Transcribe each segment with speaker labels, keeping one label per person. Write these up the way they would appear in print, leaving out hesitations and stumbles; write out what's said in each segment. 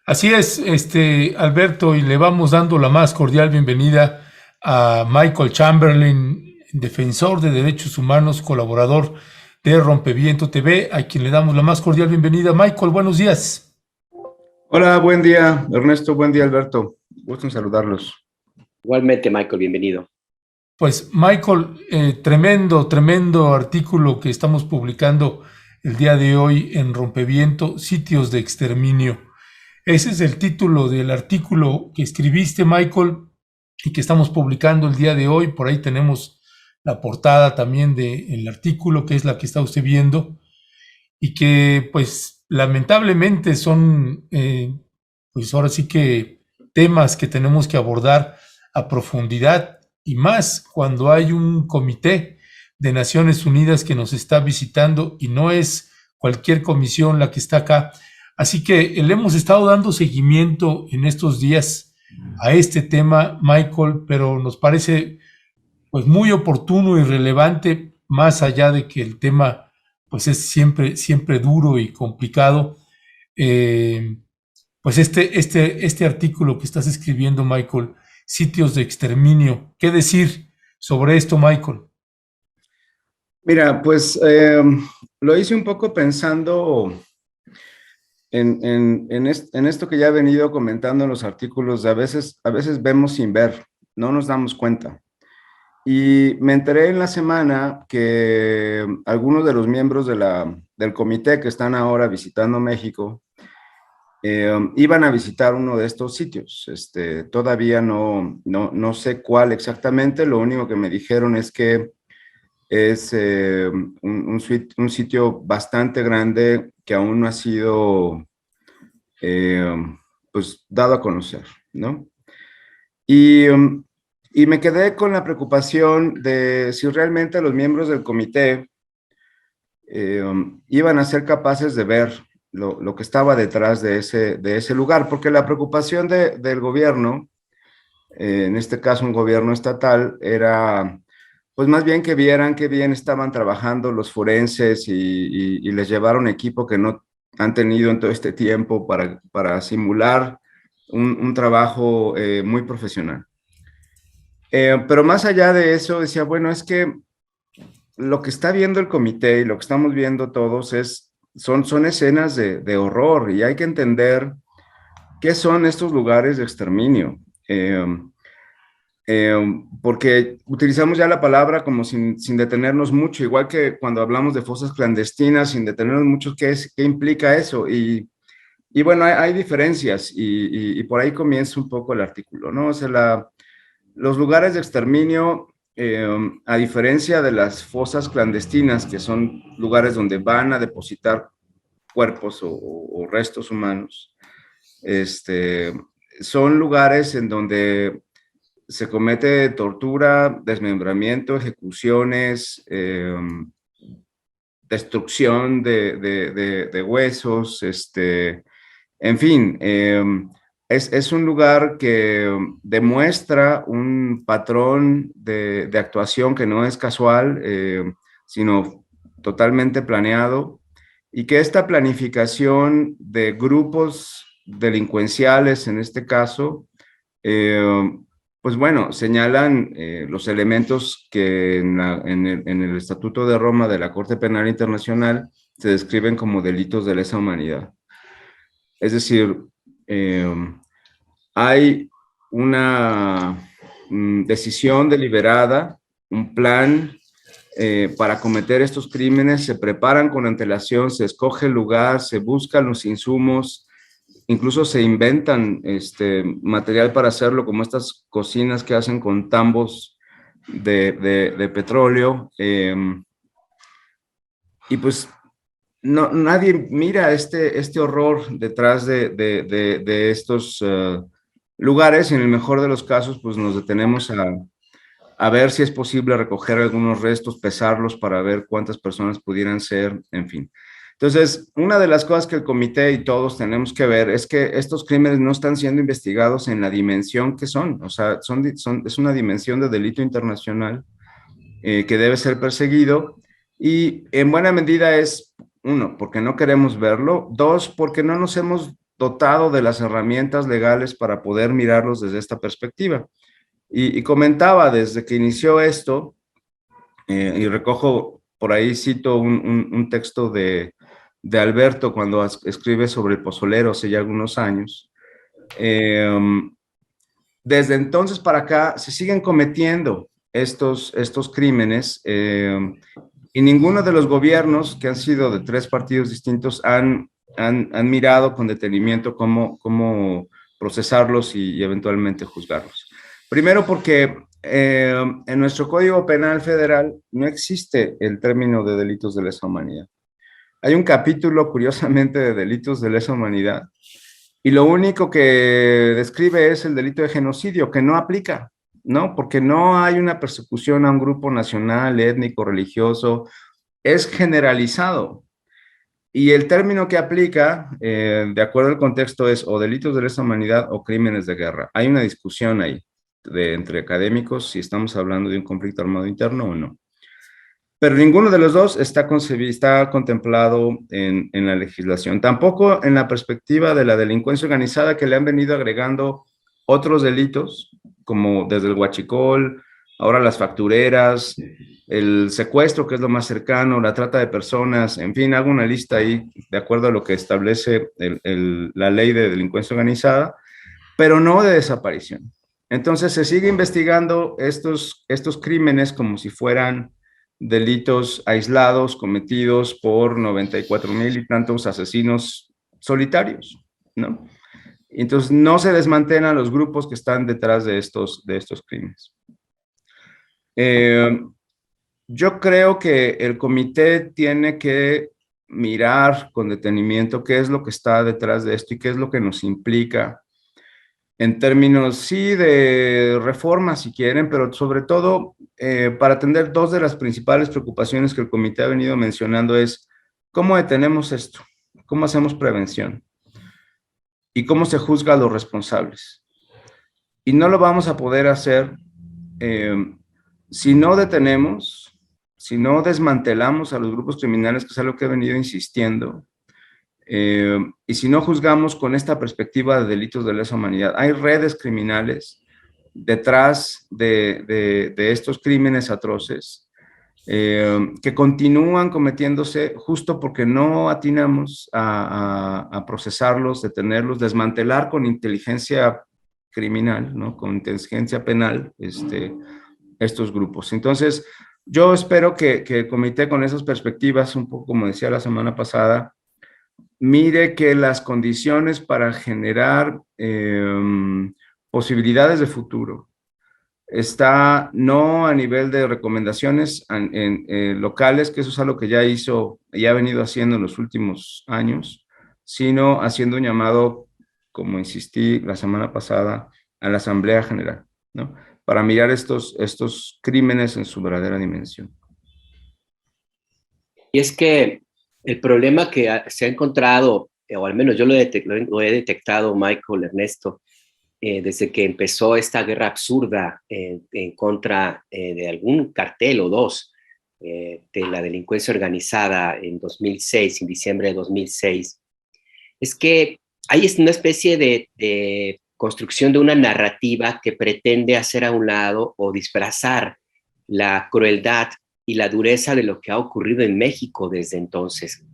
Speaker 1: Así es, Alberto, y le vamos dando la más cordial bienvenida a Michael Chamberlain, defensor de derechos humanos, colaborador de Rompeviento TV, a quien le damos la más cordial bienvenida. Michael, buenos días.
Speaker 2: Hola, buen día, Ernesto, buen día, Alberto. Gusto en saludarlos.
Speaker 3: Igualmente, Michael, bienvenido.
Speaker 1: Pues Michael, tremendo artículo que estamos publicando el día de hoy en Rompeviento, sitios de exterminio. Ese es el título del artículo que escribiste, Michael, y que estamos publicando el día de hoy. Por ahí tenemos la portada también del artículo, que es la que está usted viendo, y que pues lamentablemente son, pues ahora sí que temas que tenemos que abordar a profundidad, y más cuando hay un comité de Naciones Unidas que nos está visitando y no es cualquier comisión la que está acá. Así que le hemos estado dando seguimiento en estos días a este tema, Michael, pero nos parece pues muy oportuno y relevante, más allá de que el tema pues es siempre duro y complicado. Pues este artículo que estás escribiendo, Michael, sitios de exterminio, ¿qué decir sobre esto, Michael?
Speaker 2: Mira, pues lo hice un poco pensando en esto que ya he venido comentando en los artículos, de a veces vemos sin ver, no nos damos cuenta. Y me enteré en la semana que algunos de los miembros del comité que están ahora visitando México iban a visitar uno de estos sitios. Todavía no sé cuál exactamente, lo único que me dijeron es que es un sitio bastante grande que aún no ha sido pues dado a conocer, ¿no? Y me quedé con la preocupación de si realmente los miembros del comité iban a ser capaces de ver lo que estaba detrás de ese lugar, porque la preocupación del gobierno, en este caso un gobierno estatal, era pues más bien que vieran qué bien estaban trabajando los forenses y les llevaron equipo que no han tenido en todo este tiempo para simular un trabajo muy profesional. Pero más allá de eso, decía, bueno, es que lo que está viendo el comité y lo que estamos viendo todos son escenas de horror, y hay que entender qué son estos lugares de exterminio. Porque utilizamos ya la palabra como sin detenernos mucho, igual que cuando hablamos de fosas clandestinas, sin detenernos mucho qué implica eso. Y bueno, hay diferencias, y por ahí comienza un poco el artículo, ¿no? O sea, los lugares de exterminio, a diferencia de las fosas clandestinas, que son lugares donde van a depositar cuerpos o restos humanos, son lugares en donde se comete tortura, desmembramiento, ejecuciones, destrucción de huesos, en fin, es un lugar que demuestra un patrón de actuación que no es casual, sino totalmente planeado, y que esta planificación de grupos delincuenciales, en este caso, pues bueno, señalan los elementos que en el Estatuto de Roma de la Corte Penal Internacional se describen como delitos de lesa humanidad. Es decir, hay una decisión deliberada, un plan para cometer estos crímenes, se preparan con antelación, se escoge el lugar, se buscan los insumos, incluso se inventan material para hacerlo, como estas cocinas que hacen con tambos de petróleo, y pues nadie mira este horror detrás de estos lugares. En el mejor de los casos, pues nos detenemos a ver si es posible recoger algunos restos, pesarlos para ver cuántas personas pudieran ser, en fin. Entonces, una de las cosas que el comité y todos tenemos que ver es que estos crímenes no están siendo investigados en la dimensión que son. O sea, es una dimensión de delito internacional que debe ser perseguido, y en buena medida es, uno, porque no queremos verlo; dos, porque no nos hemos dotado de las herramientas legales para poder mirarlos desde esta perspectiva. Y comentaba desde que inició esto, y recojo por ahí, cito un texto de Alberto cuando escribe sobre el pozolero hace ya algunos años. Desde entonces para acá se siguen cometiendo estos crímenes, y ninguno de los gobiernos, que han sido de 3 partidos distintos, han mirado con detenimiento cómo procesarlos y eventualmente juzgarlos. Primero porque en nuestro Código Penal Federal no existe el término de delitos de lesa humanidad. Hay un capítulo, curiosamente, de delitos de lesa humanidad, y lo único que describe es el delito de genocidio, que no aplica, ¿no? Porque no hay una persecución a un grupo nacional, étnico, religioso, es generalizado. Y el término que aplica, de acuerdo al contexto, es o delitos de lesa humanidad o crímenes de guerra. Hay una discusión ahí entre académicos si estamos hablando de un conflicto armado interno o no. Pero ninguno de los dos está contemplado en la legislación. Tampoco en la perspectiva de la delincuencia organizada, que le han venido agregando otros delitos, como desde el huachicol, ahora las factureras, el secuestro, que es lo más cercano, la trata de personas, en fin, hago una lista ahí de acuerdo a lo que establece la ley de delincuencia organizada, pero no de desaparición. Entonces se sigue investigando estos crímenes como si fueran delitos aislados cometidos por 94,000 y tantos asesinos solitarios, ¿no? Entonces no se desmantelan los grupos que están detrás de estos crímenes. Yo creo que el comité tiene que mirar con detenimiento qué es lo que está detrás de esto y qué es lo que nos implica en términos, sí, de reforma, si quieren, pero sobre todo para atender 2 de las principales preocupaciones que el comité ha venido mencionando es cómo detenemos esto, cómo hacemos prevención y cómo se juzga a los responsables. Y no lo vamos a poder hacer si no detenemos, si no desmantelamos a los grupos criminales, que es algo que he venido insistiendo, y si no juzgamos con esta perspectiva de delitos de lesa humanidad. Hay redes criminales detrás de estos crímenes atroces que continúan cometiéndose justo porque no atinamos a procesarlos, detenerlos, desmantelar con inteligencia criminal, ¿no? Con inteligencia penal estos grupos. Entonces, yo espero que el comité, con esas perspectivas, un poco como decía la semana pasada, mire que las condiciones para generar posibilidades de futuro está no a nivel de recomendaciones locales, que eso es algo que ya ha venido haciendo en los últimos años, sino haciendo un llamado, como insistí la semana pasada, a la Asamblea General, ¿no? Para mirar estos crímenes en su verdadera dimensión.
Speaker 3: Y es que el problema que se ha encontrado, o al menos yo lo he detectado, Michael, Ernesto, desde que empezó esta guerra absurda en contra de algún cartel o 2 de la delincuencia organizada en 2006, en diciembre de 2006, es que hay una especie de construcción de una narrativa que pretende hacer a un lado o disfrazar la crueldad y la dureza de lo que ha ocurrido en México desde entonces.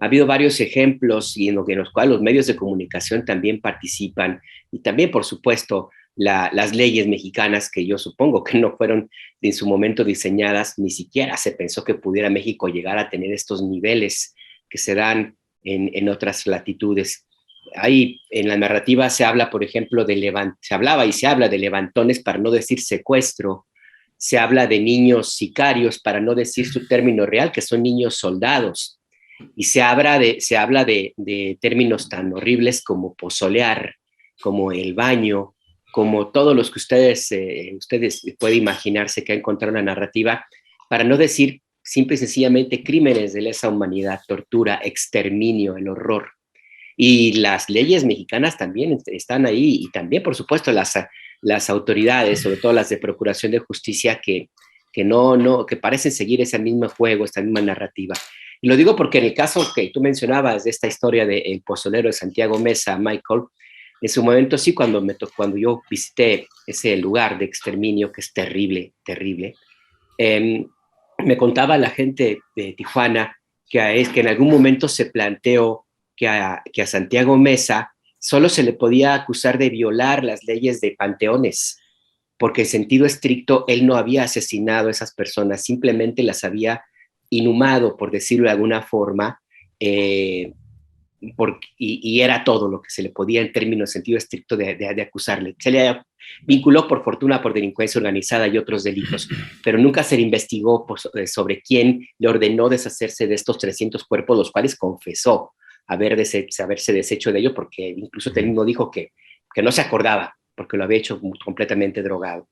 Speaker 3: Ha habido varios ejemplos en los cuales los medios de comunicación también participan, y también, por supuesto, las leyes mexicanas, que yo supongo que no fueron en su momento diseñadas, ni siquiera se pensó que pudiera México llegar a tener estos niveles que se dan en otras latitudes. Ahí en la narrativa se habla, por ejemplo, se hablaba y se habla de levantones, para no decir secuestro. Se habla de niños sicarios, para no decir su término real, que son niños soldados. Y se habla de términos tan horribles como pozolear, como el baño, como todos los que ustedes pueden imaginarse que ha encontrado una narrativa, para no decir simple y sencillamente crímenes de lesa humanidad, tortura, exterminio, el horror. Y las leyes mexicanas también están ahí, y también, por supuesto, las autoridades, sobre todo las de Procuración de Justicia, que parecen seguir ese mismo juego, esta misma narrativa. Y lo digo porque en el caso que tú mencionabas de esta historia del pozolero de Santiago Mesa, Michael, en su momento sí, cuando yo visité ese lugar de exterminio, que es terrible, terrible, me contaba la gente de Tijuana que en algún momento se planteó que a Santiago Mesa solo se le podía acusar de violar las leyes de panteones, porque en sentido estricto él no había asesinado a esas personas, simplemente las había inhumado, por decirlo de alguna forma, y era todo lo que se le podía en términos de sentido estricto de acusarle. Se le vinculó por fortuna por delincuencia organizada y otros delitos, pero nunca se le investigó sobre quién le ordenó deshacerse de estos 300 cuerpos, los cuales confesó haberse deshecho de ellos, porque incluso él mismo dijo que no se acordaba, porque lo había hecho completamente drogado.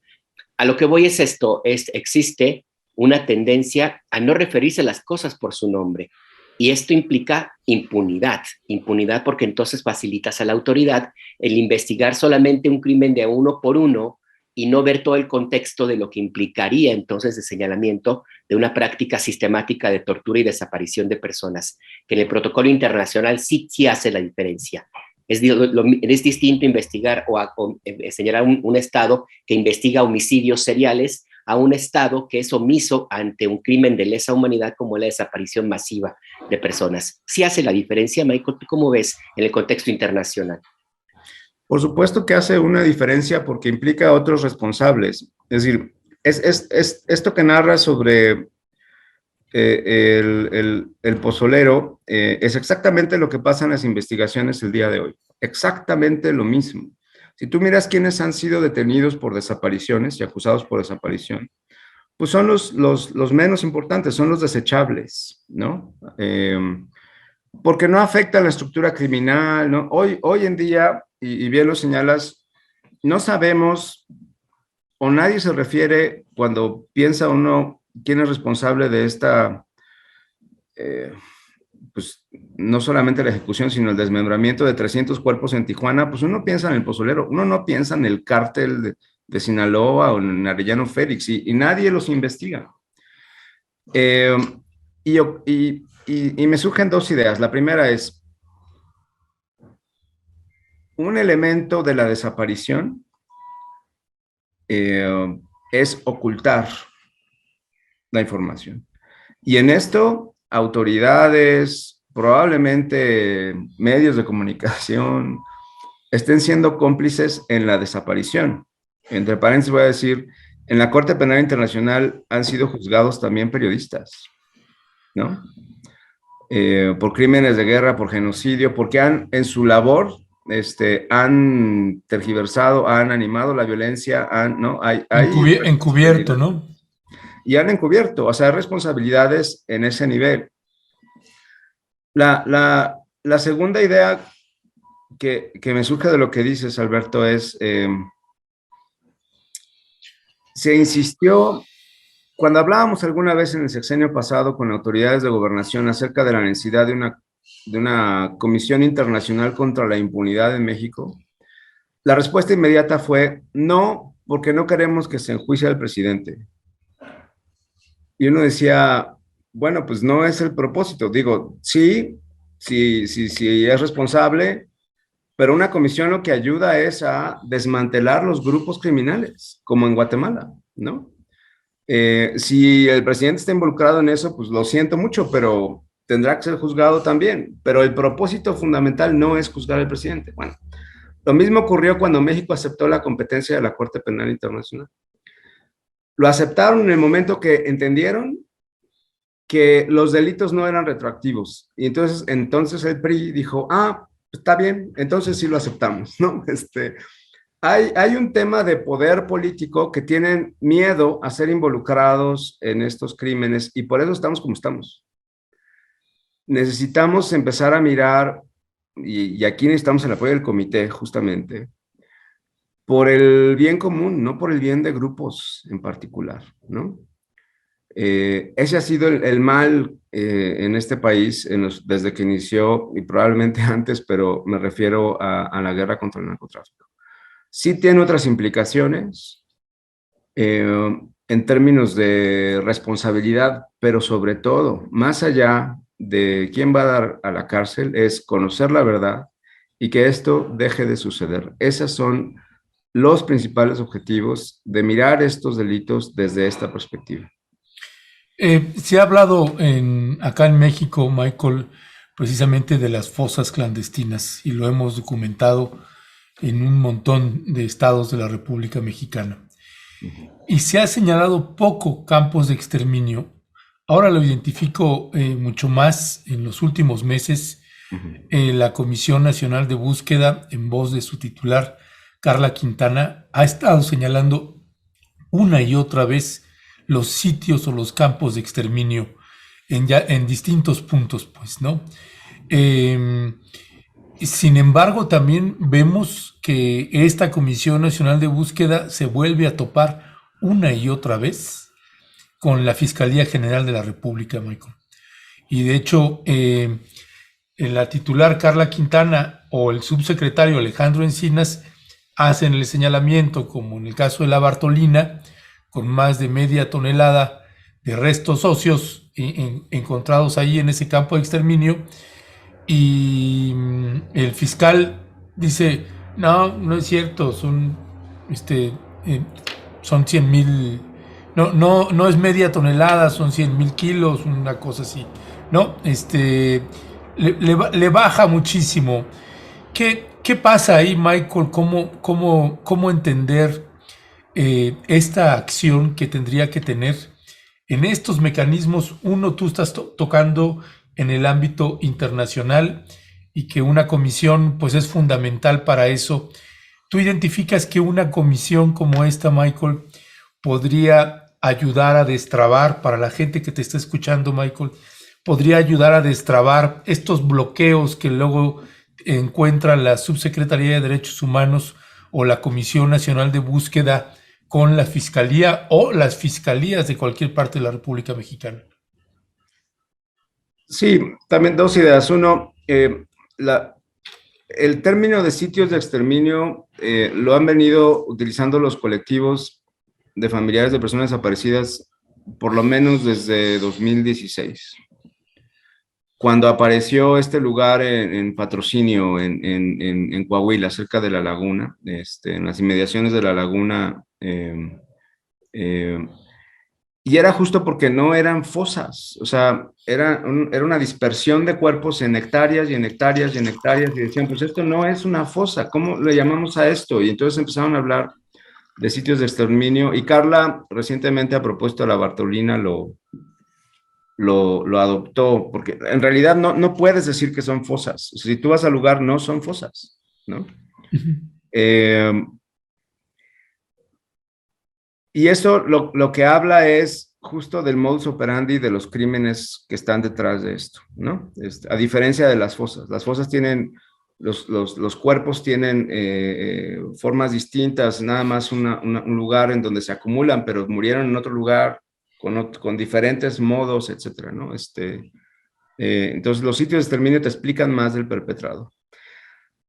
Speaker 3: A lo que voy es esto, existe una tendencia a no referirse a las cosas por su nombre, y esto implica impunidad porque entonces facilitas a la autoridad el investigar solamente un crimen de uno por uno y no ver todo el contexto de lo que implicaría entonces el señalamiento de una práctica sistemática de tortura y desaparición de personas, que en el protocolo internacional sí hace la diferencia. Es distinto investigar o señalar un Estado que investiga homicidios seriales a un Estado que es omiso ante un crimen de lesa humanidad como la desaparición masiva de personas. Sí hace la diferencia, Michael, ¿tú cómo ves en el contexto internacional?
Speaker 2: Por supuesto que hace una diferencia porque implica a otros responsables. Es decir, esto que narra sobre el pozolero es exactamente lo que pasa en las investigaciones el día de hoy. Exactamente lo mismo. Si tú miras quiénes han sido detenidos por desapariciones y acusados por desaparición, pues son los menos importantes, son los desechables, ¿no? Porque no afecta a la estructura criminal, ¿no? Hoy en día, y bien lo señalas, no sabemos, o nadie se refiere cuando piensa uno quién es responsable de esta, pues no solamente la ejecución, sino el desmembramiento de 300 cuerpos en Tijuana, pues uno piensa en el pozolero, uno no piensa en el cártel de Sinaloa o en Arellano Félix, y nadie los investiga. Y me surgen dos ideas. La primera es, un elemento de la desaparición es ocultar la información. Y en esto, autoridades, probablemente medios de comunicación, estén siendo cómplices en la desaparición. Entre paréntesis voy a decir, en la Corte Penal Internacional han sido juzgados también periodistas, ¿no? Por crímenes de guerra, por genocidio, porque en su labor han tergiversado, han animado la violencia, ¿no? Hay
Speaker 1: encubierto, ¿no?
Speaker 2: Y han encubierto, o sea, hay responsabilidades en ese nivel. La segunda idea que me surge de lo que dices, Alberto, es, se insistió, cuando hablábamos alguna vez en el sexenio pasado con autoridades de gobernación acerca de la necesidad de una comisión internacional contra la impunidad en México, la respuesta inmediata fue no, porque no queremos que se enjuicie al presidente. Y uno decía, bueno, pues no es el propósito. Digo, sí es responsable, pero una comisión lo que ayuda es a desmantelar los grupos criminales, como en Guatemala, ¿no? Si el presidente está involucrado en eso, pues lo siento mucho, pero tendrá que ser juzgado también. Pero el propósito fundamental no es juzgar al presidente. Bueno, lo mismo ocurrió cuando México aceptó la competencia de la Corte Penal Internacional. Lo aceptaron en el momento que entendieron que los delitos no eran retroactivos. Y entonces el PRI dijo, está bien, entonces sí lo aceptamos, ¿no? Hay un tema de poder político que tienen miedo a ser involucrados en estos crímenes y por eso estamos como estamos. Necesitamos empezar a mirar, y aquí necesitamos el apoyo del comité justamente, por el bien común, no por el bien de grupos en particular, ¿no? Ese ha sido el mal en este país desde que inició, y probablemente antes, pero me refiero a la guerra contra el narcotráfico. Sí tiene otras implicaciones en términos de responsabilidad, pero sobre todo, más allá de quién va a dar a la cárcel es conocer la verdad y que esto deje de suceder. Esos son los principales objetivos de mirar estos delitos desde esta perspectiva.
Speaker 1: Se ha hablado acá en México, Michael, precisamente de las fosas clandestinas y lo hemos documentado en un montón de estados de la República Mexicana. Y se ha señalado poco campos de exterminio. Ahora lo identifico mucho más en los últimos meses. La Comisión Nacional de Búsqueda, en voz de su titular, Carla Quintana, ha estado señalando una y otra vez los sitios o los campos de exterminio en distintos puntos, pues, ¿no? Sin embargo, también vemos que esta Comisión Nacional de Búsqueda se vuelve a topar una y otra vez con la Fiscalía General de la República, Michael. Y de hecho, la titular Carla Quintana o el subsecretario Alejandro Encinas hacen el señalamiento, como en el caso de la Bartolina, con más de media tonelada de restos óseos encontrados ahí en ese campo de exterminio, y el fiscal dice, no es cierto, son 100,000, no es media tonelada, son 100,000 kilos, una cosa así, ¿no? Le baja muchísimo. ¿Qué pasa ahí, Michael? ¿Cómo entender esta acción que tendría que tener en estos mecanismos? Uno, tú estás tocando en el ámbito internacional y que una comisión pues es fundamental para eso. ¿Tú identificas que una comisión como esta, Michael, podría ayudar a destrabar, para la gente que te está escuchando, Michael, podría ayudar a destrabar estos bloqueos que luego encuentra la Subsecretaría de Derechos Humanos o la Comisión Nacional de Búsqueda con la Fiscalía o las fiscalías de cualquier parte de la República Mexicana?
Speaker 2: Sí, también dos ideas. Uno, el término de sitios de exterminio lo han venido utilizando los colectivos de familiares de personas desaparecidas por lo menos desde 2016. Cuando apareció este lugar en Patrocinio, en Coahuila, cerca de la laguna, en las inmediaciones de la laguna, y era justo porque no eran fosas, o sea, era una dispersión de cuerpos en hectáreas y en hectáreas y en hectáreas, y decían, pues esto no es una fosa, ¿cómo le llamamos a esto? Y entonces empezaron a hablar de sitios de exterminio, y Carla recientemente ha propuesto a la Bartolina lo adoptó, porque en realidad no puedes decir que son fosas. Si tú vas al lugar, no son fosas, ¿no? Y eso lo que habla es justo del modus operandi de los crímenes que están detrás de esto, ¿no? A diferencia de las fosas tienen, los cuerpos tienen formas distintas, nada más un lugar en donde se acumulan, pero murieron en otro lugar, con diferentes modos, etcétera, ¿no? Entonces, los sitios de exterminio te explican más del perpetrado.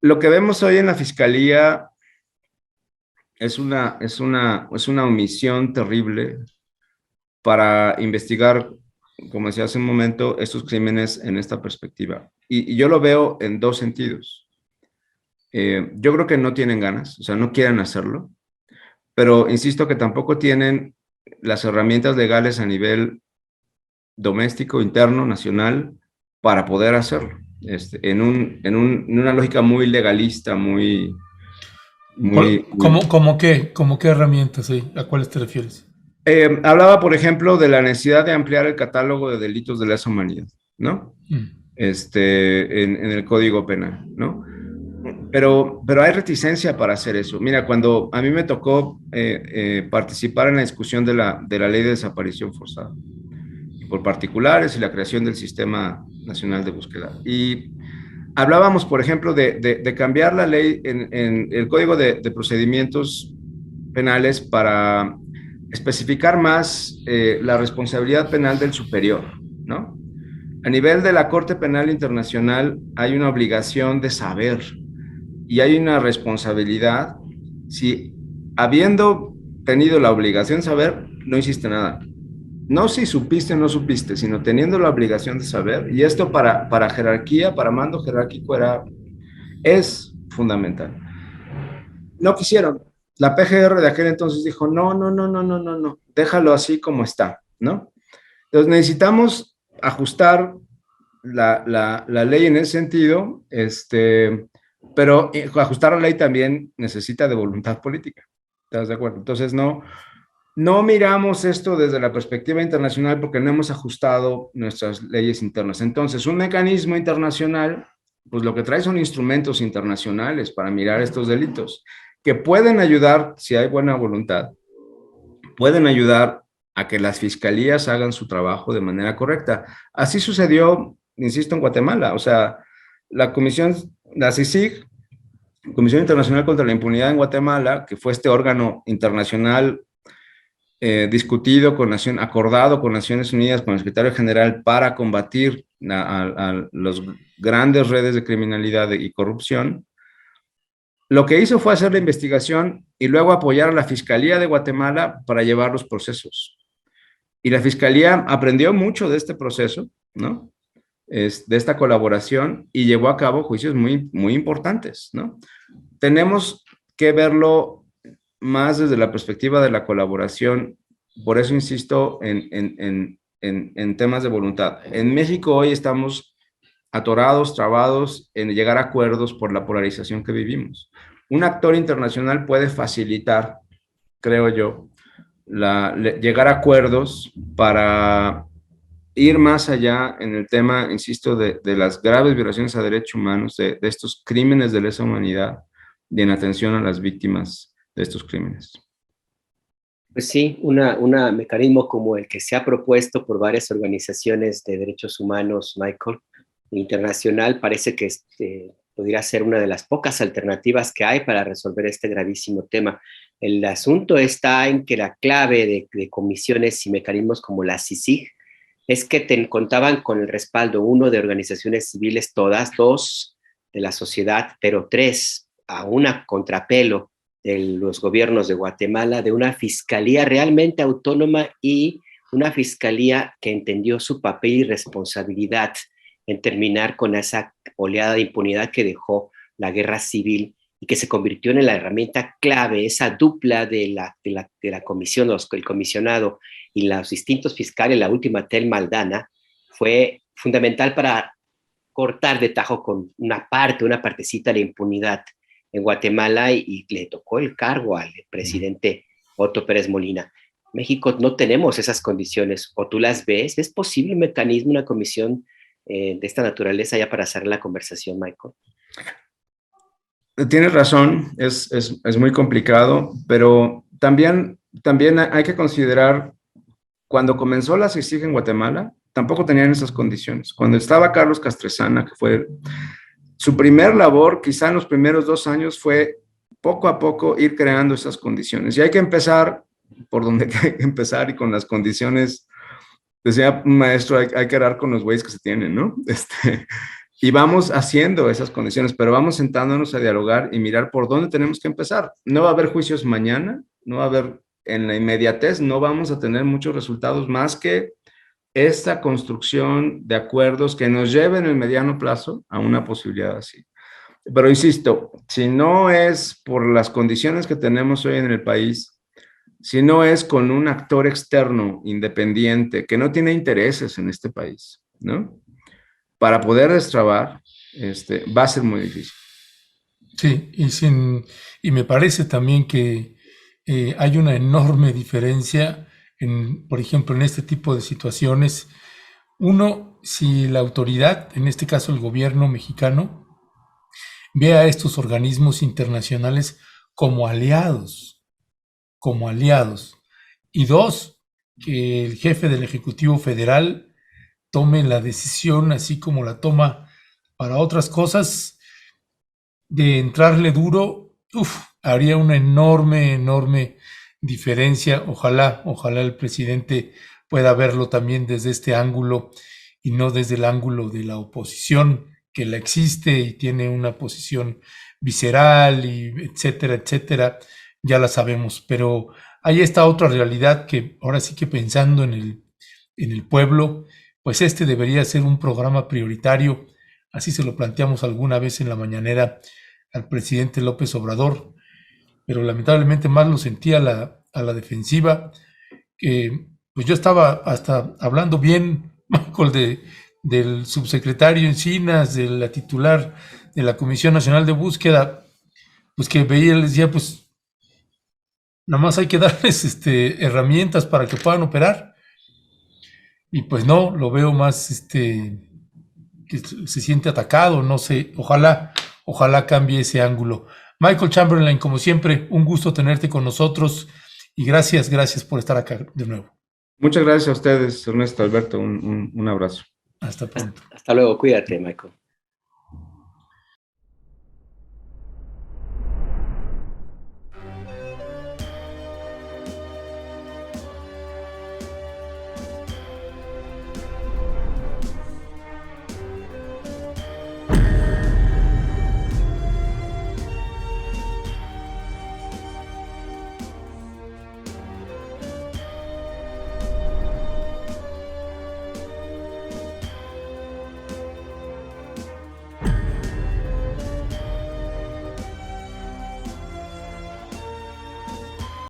Speaker 2: Lo que vemos hoy en la Fiscalía es una omisión terrible para investigar, como decía hace un momento, estos crímenes en esta perspectiva. Y yo lo veo en dos sentidos. Yo creo que no tienen ganas, o sea, no quieren hacerlo, pero insisto que tampoco tienen las herramientas legales a nivel doméstico, interno, nacional, para poder hacerlo, en una lógica muy legalista, muy...
Speaker 1: ¿Cómo qué herramientas hay? ¿A cuáles te refieres?
Speaker 2: Hablaba, por ejemplo, de la necesidad de ampliar el catálogo de delitos de lesa humanidad, ¿no? En el Código Penal, ¿no? Pero hay reticencia para hacer eso. Mira, cuando a mí me tocó participar en la discusión de la ley de desaparición forzada por particulares y la creación del Sistema Nacional de Búsqueda. Y hablábamos, por ejemplo, de cambiar la ley en el Código de Procedimientos Penales para especificar más la responsabilidad penal del superior, ¿no? A nivel de la Corte Penal Internacional hay una obligación de saber y hay una responsabilidad si, habiendo tenido la obligación de saber, no hiciste nada. no si supiste o no supiste, sino teniendo la obligación de saber, y esto para jerarquía, para mando jerárquico es fundamental. No quisieron. La PGR de aquel entonces dijo, no, no, no, no, no, no, no, déjalo así como está, ¿no? Entonces necesitamos ajustar la ley en ese sentido, pero ajustar la ley también necesita de voluntad política. ¿Estás de acuerdo? Entonces no miramos esto desde la perspectiva internacional porque no hemos ajustado nuestras leyes internas. Entonces, un mecanismo internacional, pues lo que trae son instrumentos internacionales para mirar estos delitos, que pueden ayudar, si hay buena voluntad, pueden ayudar a que las fiscalías hagan su trabajo de manera correcta. Así sucedió, insisto, en Guatemala. O sea, la CICIG, Comisión Internacional contra la Impunidad en Guatemala, que fue este órgano internacional discutido acordado con Naciones Unidas, con el secretario general para combatir a las grandes redes de criminalidad y corrupción, lo que hizo fue hacer la investigación y luego apoyar a la Fiscalía de Guatemala para llevar los procesos. Y la Fiscalía aprendió mucho de este proceso, ¿no? De esta colaboración y llevó a cabo juicios muy, muy importantes, ¿no? Tenemos que verlo más desde la perspectiva de la colaboración. Por eso insisto en temas de voluntad. En México hoy estamos atorados, trabados en llegar a acuerdos por la polarización que vivimos. Un actor internacional puede facilitar, creo yo, llegar a acuerdos para ir más allá en el tema, insisto, de las graves violaciones a derechos humanos, de estos crímenes de lesa humanidad y en atención a las víctimas de estos crímenes.
Speaker 3: Pues sí, un mecanismo como el que se ha propuesto por varias organizaciones de derechos humanos, Michael, internacional, parece que podría ser una de las pocas alternativas que hay para resolver este gravísimo tema. El asunto está en que la clave de comisiones y mecanismos como la CICIG es que contaban con el respaldo, uno, de organizaciones civiles todas, dos, de la sociedad, pero tres, a una contrapelo de los gobiernos de Guatemala, de una fiscalía realmente autónoma y una fiscalía que entendió su papel y responsabilidad en terminar con esa oleada de impunidad que dejó la guerra civil y que se convirtió en la herramienta clave, esa dupla de la comisión, el comisionado y los distintos fiscales, la última Tel Maldana, fue fundamental para cortar de tajo con una partecita de la impunidad en Guatemala y le tocó el cargo al presidente Otto Pérez Molina. México no tenemos esas condiciones, o tú las ves. ¿Es posible un mecanismo, una comisión de esta naturaleza ya para hacer la conversación, Michael?
Speaker 2: Tienes razón, es muy complicado, pero también hay que considerar, cuando comenzó la CICIG en Guatemala, tampoco tenían esas condiciones. Cuando estaba Carlos Castresana, que fue su primer labor, quizá en los primeros 2 años, fue poco a poco ir creando esas condiciones. Y hay que empezar por donde hay que empezar y con las condiciones. Decía un maestro, hay que arar con los güeyes que se tienen, ¿no? Y vamos haciendo esas condiciones, pero vamos sentándonos a dialogar y mirar por dónde tenemos que empezar. No va a haber juicios mañana, no va a haber, en la inmediatez, no vamos a tener muchos resultados más que esta construcción de acuerdos que nos lleven en el mediano plazo a una posibilidad así. Pero insisto, si no es por las condiciones que tenemos hoy en el país, si no es con un actor externo independiente que no tiene intereses en este país, ¿no? Para poder destrabar, va a ser muy difícil.
Speaker 1: Sí, y me parece también que hay una enorme diferencia, por ejemplo, en este tipo de situaciones. Uno, si la autoridad, en este caso el gobierno mexicano, ve a estos organismos internacionales como aliados. Y dos, que el jefe del Ejecutivo Federal tome la decisión, así como la toma para otras cosas, de entrarle duro, haría una enorme diferencia. Ojalá el presidente pueda verlo también desde este ángulo y no desde el ángulo de la oposición, que la existe y tiene una posición visceral y etcétera, ya la sabemos. Pero hay esta otra realidad que ahora sí que pensando en en el pueblo, pues este debería ser un programa prioritario. Así se lo planteamos alguna vez en la mañanera al presidente López Obrador, pero lamentablemente más lo sentía a la defensiva. Pues yo estaba hasta hablando bien, Michael, del subsecretario Encinas, de la titular de la Comisión Nacional de Búsqueda, pues que veía, les decía, pues nada más hay que darles herramientas para que puedan operar. Y pues no, lo veo más, que se siente atacado, no sé, ojalá cambie ese ángulo. Michael Chamberlain, como siempre, un gusto tenerte con nosotros y gracias por estar acá de nuevo.
Speaker 2: Muchas gracias a ustedes, Ernesto, Alberto, un abrazo.
Speaker 1: Hasta pronto.
Speaker 3: Hasta luego, cuídate, Michael.